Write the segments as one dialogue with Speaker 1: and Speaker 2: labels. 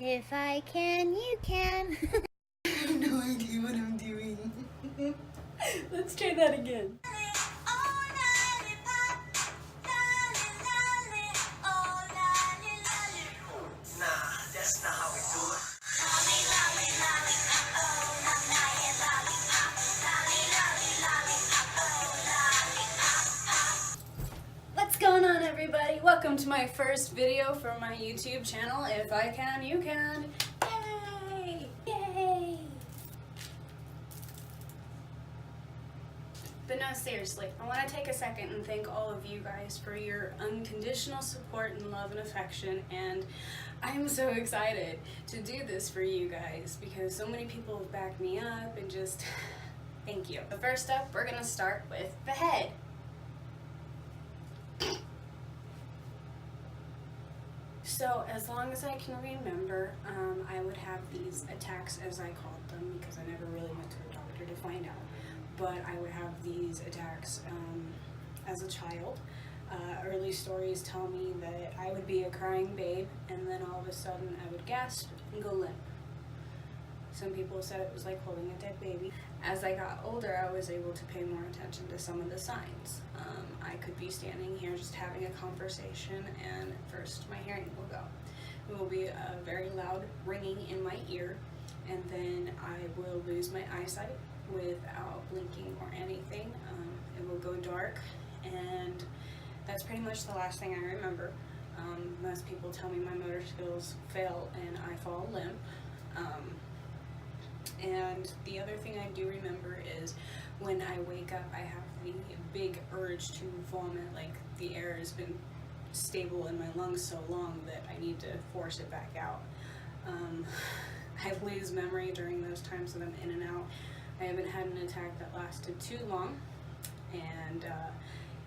Speaker 1: If I can, you can.
Speaker 2: I have no idea what I'm doing. Let's try that again. What's going on, everybody? Welcome to my first video for my YouTube channel. If I can, you can. Yay! Yay! But no, seriously, I want to take a second and thank all of you guys for your unconditional support and love and affection, and I'm so excited to do this for you guys because so many people have backed me up and just thank you. But first up, we're going to start with the head. So as long as I can remember, I would have these attacks, as I called them, because I never really went to a doctor to find out. But I would have these attacks as a child. Early stories tell me that I would be a crying babe, and then all of a sudden I would gasp and go limp. Some people said it was like holding a dead baby. As I got older, I was able to pay more attention to some of the signs. I could be standing here just having a conversation, and first my hearing will go. It will be a very loud ringing in my ear, and then I will lose my eyesight without blinking or anything. It will go dark, and that's pretty much the last thing I remember. Most people tell me my motor skills fail and I fall limp. And the other thing I do remember is when I wake up, I have the big urge to vomit, like the air has been stable in my lungs so long that I need to force it back out. I lose memory during those times that I'm in and out. I haven't had an attack that lasted too long, and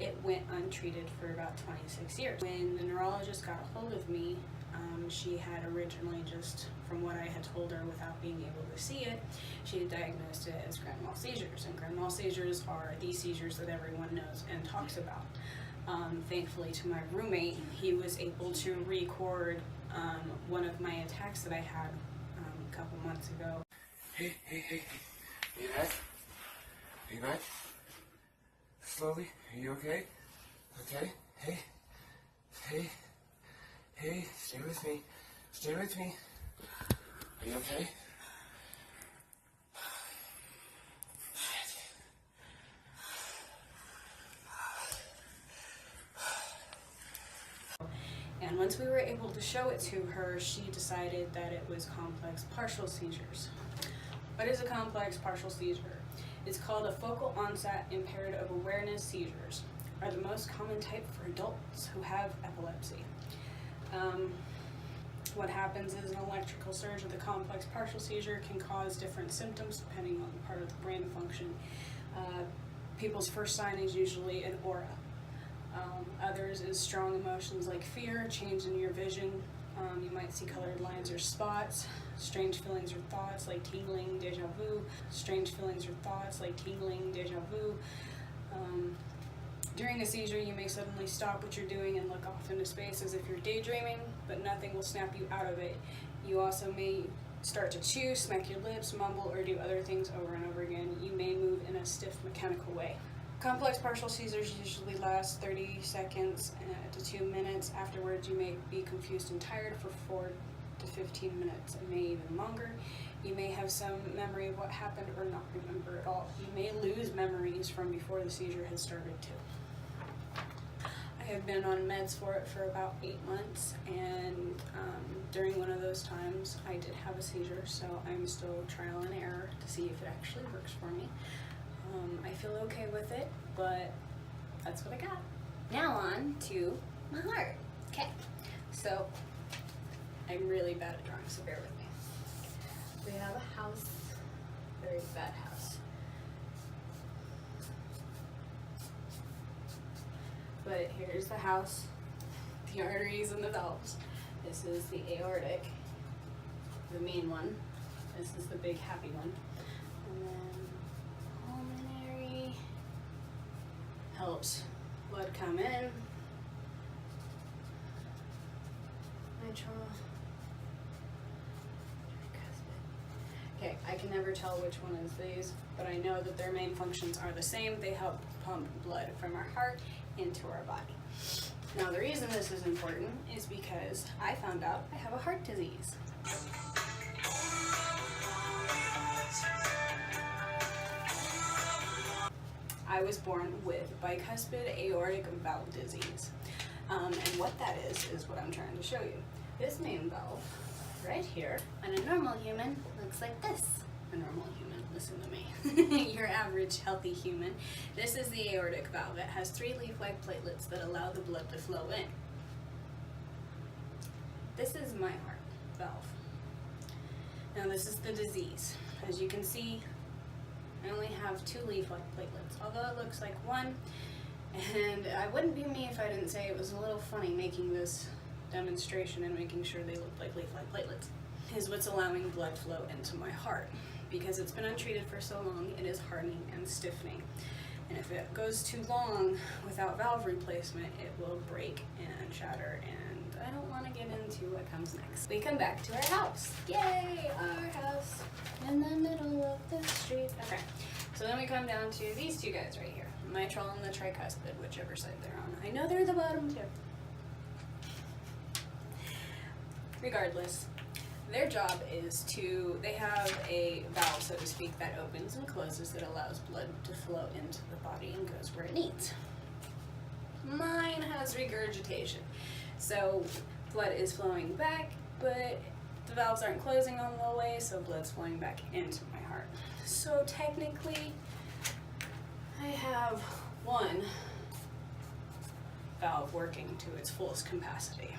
Speaker 2: it went untreated for about 26 years. When the neurologist got a hold of me, she had originally, just from what I had told her without being able to see it, she had diagnosed it as grand mal seizures. And grand mal seizures are the seizures that everyone knows and talks about. Thankfully to my roommate, he was able to record one of my attacks that I had a couple months ago.
Speaker 3: Hey. Are you back? Are you back? Slowly. Are you okay? Okay? Hey. Stay with me. Stay with me. Are you okay?
Speaker 2: And once we were able to show it to her, she decided that it was complex partial seizures. What is a complex partial seizure? It's called a focal onset impaired of awareness seizures, are the most common type for adults who have epilepsy. What happens is an electrical surge of the complex partial seizure can cause different symptoms depending on the part of the brain function. People's first sign is usually an aura. Others is strong emotions like fear, change in your vision. You might see colored lines or spots, strange feelings or thoughts like tingling, deja vu, strange feelings or thoughts like tingling, deja vu. During a seizure, you may suddenly stop what you're doing and look off into space as if you're daydreaming, but nothing will snap you out of it. You also may start to chew, smack your lips, mumble, or do other things over and over again. You may move in a stiff, mechanical way. Complex partial seizures usually last 30 seconds to 2 minutes. Afterwards, you may be confused and tired for 4 to 15 minutes. It may even longer. You may have some memory of what happened or not remember at all. You may lose memories from before the seizure has started too. I have been on meds for it for about 8 months, and during one of those times I did have a seizure, so I'm still trial and error to see if it actually works for me. I feel okay with it, but that's what I got. Now on to my heart. Okay, so I'm really bad at drawing, so bear with me. We have a house, very bad house. But here's the house, the arteries and the valves. This is the aortic, the main one. This is the big happy one. And then pulmonary helps blood come in. Mitral Okay, I can never tell which one is these, but I know that their main functions are the same. They help pump blood from our heart into our body. Now, the reason this is important is because I found out I have a heart disease. I was born with bicuspid aortic valve disease. And what that is what I'm trying to show you. This main valve, right here,
Speaker 1: And a normal human looks like this.
Speaker 2: a normal human, listen to me, your average healthy human, this is the aortic valve. It has 3 leaf-like platelets that allow the blood to flow in. This is my heart valve. Now this is the disease. As you can see, I only have 2 leaf-like platelets, although it looks like 1. And I wouldn't be me if I didn't say it was a little funny making this demonstration and making sure they looked like leaf-like platelets. Is what's allowing blood flow into my heart. Because it's been untreated for so long, it is hardening and stiffening. And if it goes too long without valve replacement, it will break and shatter, and I don't want to get into what comes next. We come back to our house. Yay, our house in the middle of the street. Okay, so then we come down to these 2 guys right here, mitral and the tricuspid, whichever side they're on. I know they're the bottom too. Regardless, their job is they have a valve, so to speak, that opens and closes that allows blood to flow into the body and goes where it needs. Mine has regurgitation. So blood is flowing back, but the valves aren't closing all the way, so blood's flowing back into my heart. So technically, I have 1 valve working to its fullest capacity.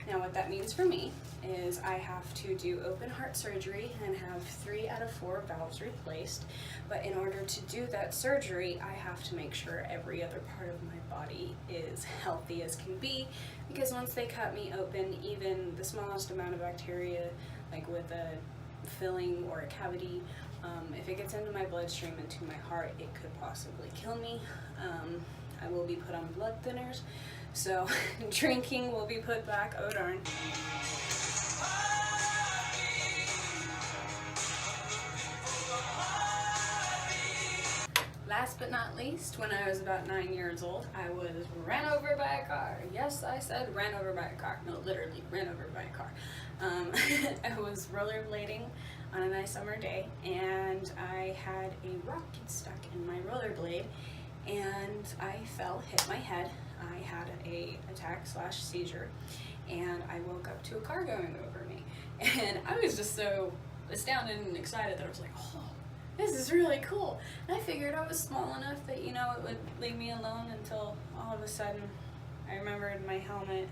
Speaker 2: Now what that means for me is I have to do open heart surgery and have 3 out of 4 valves replaced. But in order to do that surgery, I have to make sure every other part of my body is healthy as can be, because once they cut me open, even the smallest amount of bacteria, like with a filling or a cavity, if it gets into my bloodstream, into my heart, it could possibly kill me. I will be put on blood thinners, so drinking will be put back. Oh darn. Last but not least, when I was about 9 years old, I was ran over by a car. Yes, I said ran over by a car. No, literally ran over by a car. I was rollerblading on a nice summer day, and I had a rock get stuck in my rollerblade, and I fell, hit my head. I had a attack/seizure, and I woke up to a car going over me. And I was just so astounded and excited that I was like, oh, this is really cool. And I figured I was small enough that, you know, it would leave me alone until all of a sudden I remembered my helmet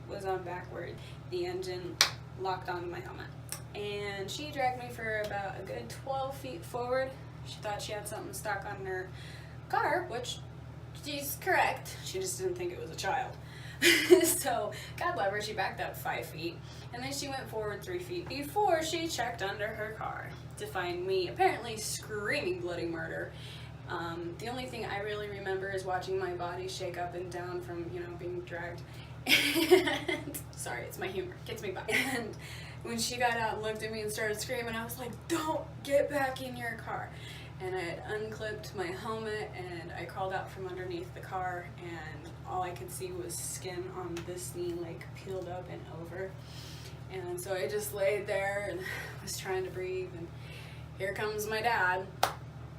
Speaker 2: was on backward. The engine locked onto my helmet. And she dragged me for about a good 12 feet forward. She thought she had something stuck on her car, which she's correct. She just didn't think it was a child. So, God love her, she backed up 5 feet, and then she went forward 3 feet before she checked under her car to find me apparently screaming bloody murder. The only thing I really remember is watching my body shake up and down from, you know, being dragged. And, sorry, it's my humor, gets me back. And when she got out and looked at me and started screaming, I was like, don't get back in your car. And I had unclipped my helmet, and I crawled out from underneath the car, and all I could see was skin on this knee, like peeled up and over. And so I just laid there and was trying to breathe, and here comes my dad,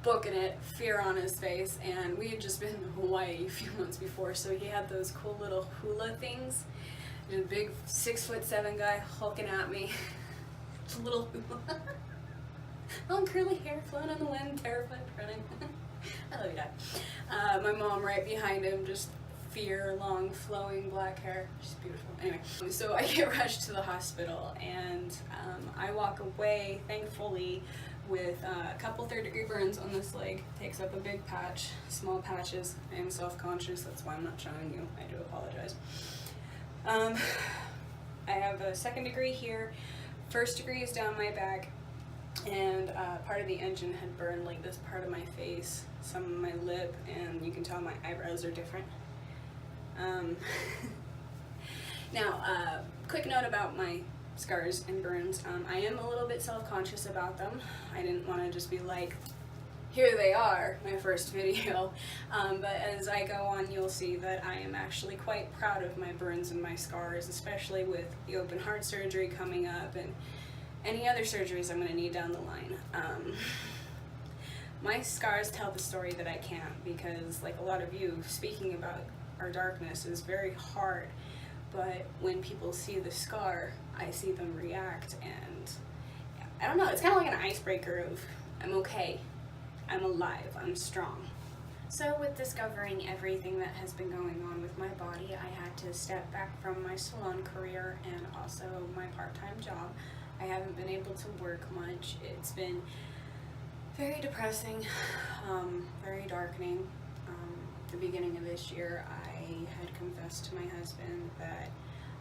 Speaker 2: booking it, fear on his face. And we had just been in Hawaii a few months before, so he had those cool little hula things. And a big 6'7" guy hulking at me, little hula. Long curly hair flowing in the wind, terrified, running. I love you, Dad. My mom right behind him, just fear, long flowing black hair. She's beautiful. Anyway, so I get rushed to the hospital, and I walk away, thankfully, with a couple third-degree burns on this leg. Takes up a big patch, small patches. I am self-conscious, that's why I'm not showing you. I do apologize. I have a 2nd degree here. 1st degree is down my back. And part of the engine had burned like this part of my face, some of my lip, and you can tell my eyebrows are different. Now, quick note about my scars and burns. I am a little bit self-conscious about them. I didn't want to just be like, here they are, my first video. But as I go on, you'll see that I am actually quite proud of my burns and my scars, especially with the open heart surgery coming up and any other surgeries I'm going to need down the line. My scars tell the story that I can't, because like a lot of you, speaking about our darkness is very hard. But when people see the scar, I see them react, and I don't know, it's kind of like an icebreaker of, I'm okay, I'm alive, I'm strong. So with discovering everything that has been going on with my body, I had to step back from my salon career and also my part-time job. I haven't been able to work much. It's been very depressing, very darkening. The beginning of this year, I had confessed to my husband that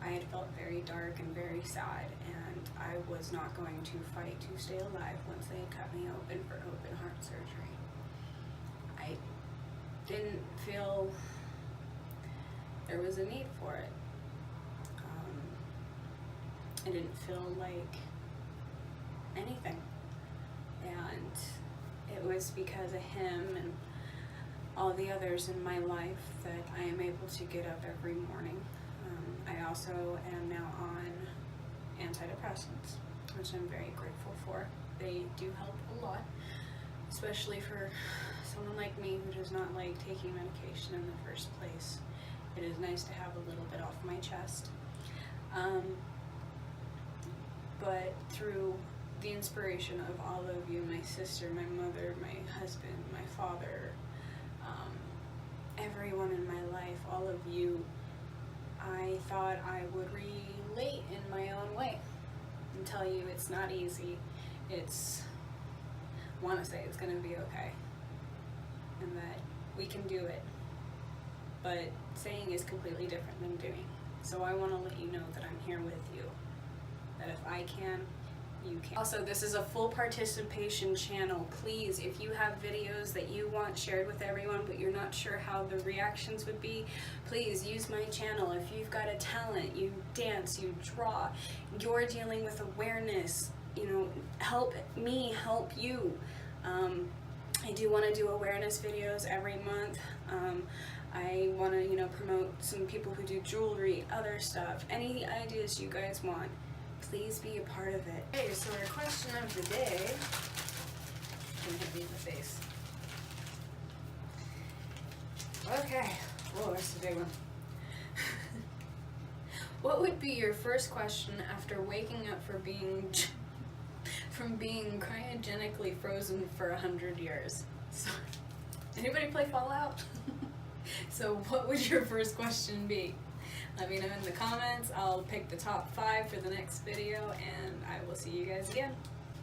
Speaker 2: I had felt very dark and very sad, and I was not going to fight to stay alive once they had cut me open for open heart surgery. I didn't feel there was a need for it. I didn't feel like anything, and it was because of him and all the others in my life that I am able to get up every morning. I also am now on antidepressants, which I'm very grateful for. They do help a lot, especially for someone like me who does not like taking medication in the first place. It is nice to have a little bit off my chest. But through the inspiration of all of you, my sister, my mother, my husband, my father, everyone in my life, all of you, I thought I would relate in my own way and tell you it's not easy. Want to say it's going to be okay, and that we can do it, but saying is completely different than doing. So I want to let you know that I'm here with you, that if I can, you can. Also, this is a full participation channel. Please, if you have videos that you want shared with everyone but you're not sure how the reactions would be, please use my channel. If you've got a talent, you dance, you draw, you're dealing with awareness, you know, help me help you. I do want to do awareness videos every month. I want to, you know, promote some people who do jewelry, other stuff, any ideas you guys want. Please be a part of it. Okay, so our question of the day, I'm gonna hit me in the face. Okay, whoa, that's a big one. What would be your first question after waking up from being cryogenically frozen for 100 years? So, anybody play Fallout? So what would your first question be? Let me know in the comments. I'll pick the top 5 for the next video, and I will see you guys again.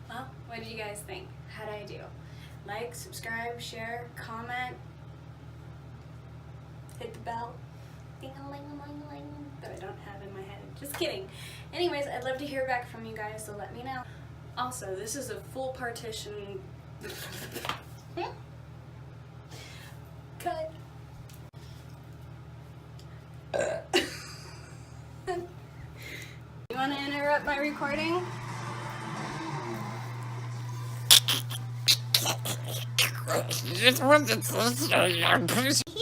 Speaker 2: Well, what did you guys think? How'd I do? Like, subscribe, share, comment, hit the bell, ding-a-ling-a-ling-a-ling, that I don't have in my head. Just kidding. Anyways, I'd love to hear back from you guys, so let me know. Also, this is a full partition. Cut. You want to interrupt my recording?
Speaker 4: Just wanted to say,